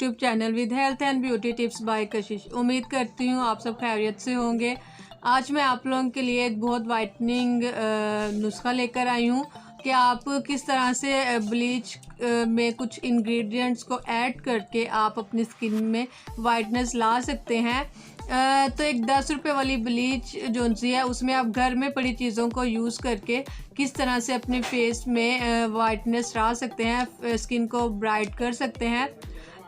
YouTube channel with health and beauty tips by कशिश। उम्मीद करती हूँ आप सब खैरियत से होंगे। आज मैं आप लोगों के लिए एक बहुत वाइटनिंग नुस्खा लेकर आई हूँ कि आप किस तरह से ब्लीच में कुछ इंग्रेडिएंट्स को ऐड करके आप अपनी स्किन में वाइटनेस ला सकते हैं। तो एक 10 रुपये वाली ब्लीच जो सी है उसमें आप घर में पड़ी चीज़ों को यूज़ करके किस तरह से अपने फेस में वाइटनेस ला सकते हैं, स्किन को ब्राइट कर सकते हैं।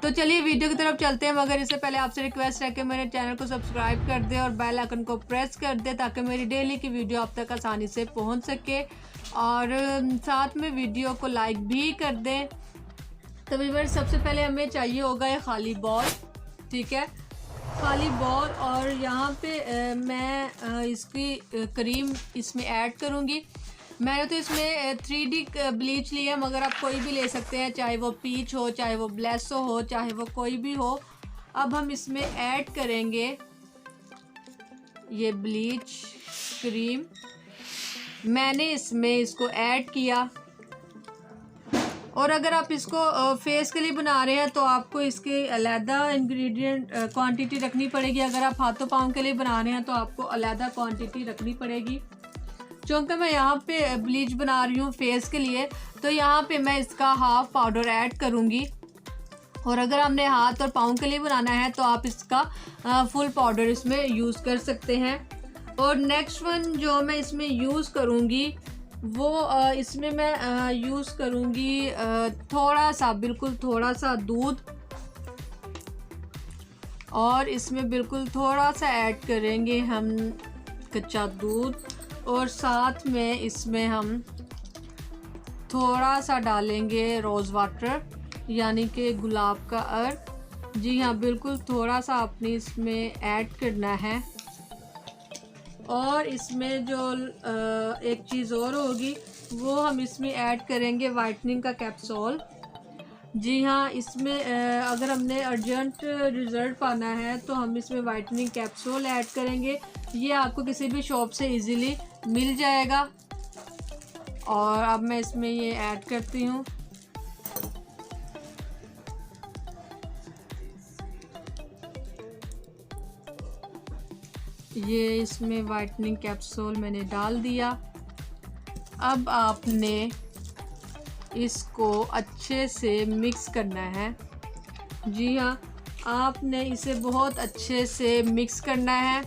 तो चलिए वीडियो की तरफ चलते हैं, मगर इससे पहले आपसे रिक्वेस्ट है कि मेरे चैनल को सब्सक्राइब कर दें और बेल आइकन को प्रेस कर दें ताकि मेरी डेली की वीडियो आप तक आसानी से पहुंच सके, और साथ में वीडियो को लाइक भी कर दें। तो व्यूअर्स, सबसे पहले हमें चाहिए होगा ये खाली बॉल, ठीक है, खाली बॉल। और यहाँ पे मैं इसकी क्रीम इसमें ऐड करूँगी। मैंने तो इसमें 3D ब्लीच ली है, मगर आप कोई भी ले सकते हैं, चाहे वो पीच हो, चाहे वो ब्लेसो हो, चाहे वो कोई भी हो। अब हम इसमें ऐड करेंगे ये ब्लीच क्रीम। मैंने इसमें इसको ऐड किया, और अगर आप इसको फेस के लिए बना रहे हैं तो आपको इसके अलहदा इंग्रेडिएंट क्वांटिटी रखनी पड़ेगी। अगर आप हाथों पाँव के लिए बना रहे हैं तो आपको अलहदा क्वांटिटी रखनी पड़ेगी। क्योंकि मैं यहाँ पे ब्लीच बना रही हूँ फेस के लिए, तो यहाँ पे मैं इसका हाफ पाउडर ऐड करूँगी। और अगर आपने हाथ और पाँव के लिए बनाना है तो आप इसका फुल पाउडर इसमें यूज़ कर सकते हैं। और नेक्स्ट वन जो मैं इसमें यूज़ करूँगी वो इसमें मैं यूज़ करूँगी थोड़ा सा, बिल्कुल थोड़ा सा दूध, और इसमें बिल्कुल थोड़ा सा ऐड करेंगे हम कच्चा दूध, और साथ में इसमें हम थोड़ा सा डालेंगे रोज़ वाटर यानी कि गुलाब का अर्क। जी हाँ, बिल्कुल थोड़ा सा आपने इसमें ऐड करना है। और इसमें जो एक चीज़ और होगी वो हम इसमें ऐड करेंगे वाइटनिंग का कैप्सूल। जी हाँ, इसमें अगर हमने अर्जेंट रिज़ल्ट पाना है तो हम इसमें वाइटनिंग कैप्सूल ऐड करेंगे। ये आपको किसी भी शॉप से इजीली मिल जाएगा। और अब मैं इसमें ये ऐड करती हूँ। ये इसमें वाइटनिंग कैप्सूल मैंने डाल दिया। अब आपने इसको अच्छे से मिक्स करना है। जी हाँ, आपने इसे बहुत अच्छे से मिक्स करना है।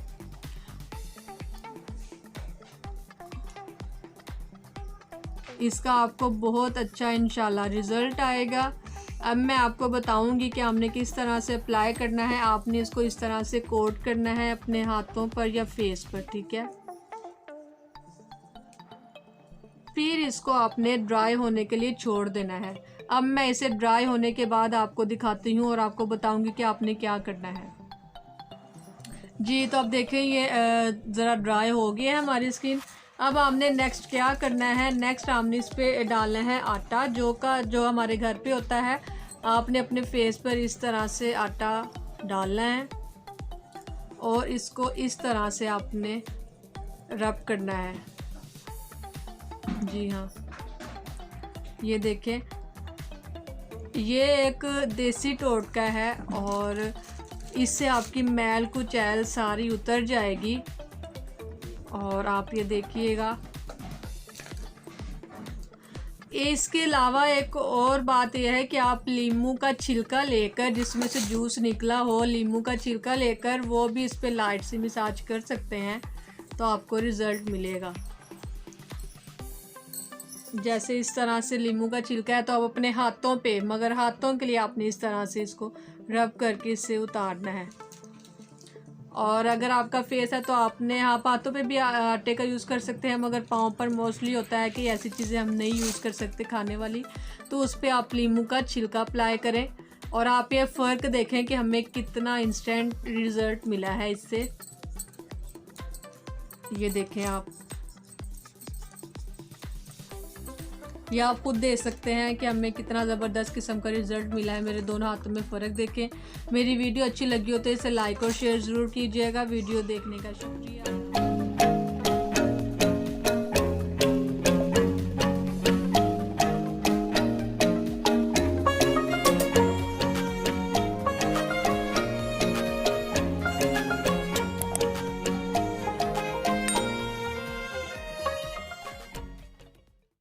इसका आपको बहुत अच्छा इंशाल्लाह रिज़ल्ट आएगा। अब मैं आपको बताऊंगी कि हमने किस तरह से अप्लाई करना है। आपने इसको इस तरह से कोट करना है अपने हाथों पर या फेस पर, ठीक है। फिर इसको आपने ड्राई होने के लिए छोड़ देना है। अब मैं इसे ड्राई होने के बाद आपको दिखाती हूँ और आपको बताऊंगी कि आपने क्या करना है। जी, तो अब देखें ये ज़रा ड्राई हो गई है हमारी स्किन। अब हमने नेक्स्ट क्या करना है, नेक्स्ट हमने इस पर डालना है आटा, जो हमारे घर पे होता है। आपने अपने फेस पर इस तरह से आटा डालना है और इसको इस तरह से आपने रब करना है। जी हाँ, ये देखें, ये एक देसी टोटका है और इससे आपकी मैल कुचैल सारी उतर जाएगी। और आप ये देखिएगा। इसके अलावा एक और बात यह है कि आप नींबू का छिलका लेकर, जिसमें से जूस निकला हो, नींबू का छिलका लेकर वो भी इस पे लाइट से मसाज कर सकते हैं, तो आपको रिज़ल्ट मिलेगा। जैसे इस तरह से नींबू का छिलका है तो आप अपने हाथों पे, मगर हाथों के लिए आपने इस तरह से इसको रब करके इससे उतारना है। और अगर आपका फेस है तो आपने हाथों पे भी आटे का यूज़ कर सकते हैं, मगर पाँव पर मोस्टली होता है कि ऐसी चीज़ें हम नहीं यूज़ कर सकते खाने वाली, तो उस पर आप नींबू का छिलका अप्लाई करें। और आप ये फ़र्क देखें कि हमें कितना इंस्टेंट रिज़ल्ट मिला है इससे। ये देखें आप, या आप खुद देख सकते हैं कि हमें कितना ज़बरदस्त किस्म का रिज़ल्ट मिला है। मेरे दोनों हाथों में फ़र्क देखें। मेरी वीडियो अच्छी लगी हो तो इसे लाइक और शेयर ज़रूर कीजिएगा। वीडियो देखने का शुक्रिया।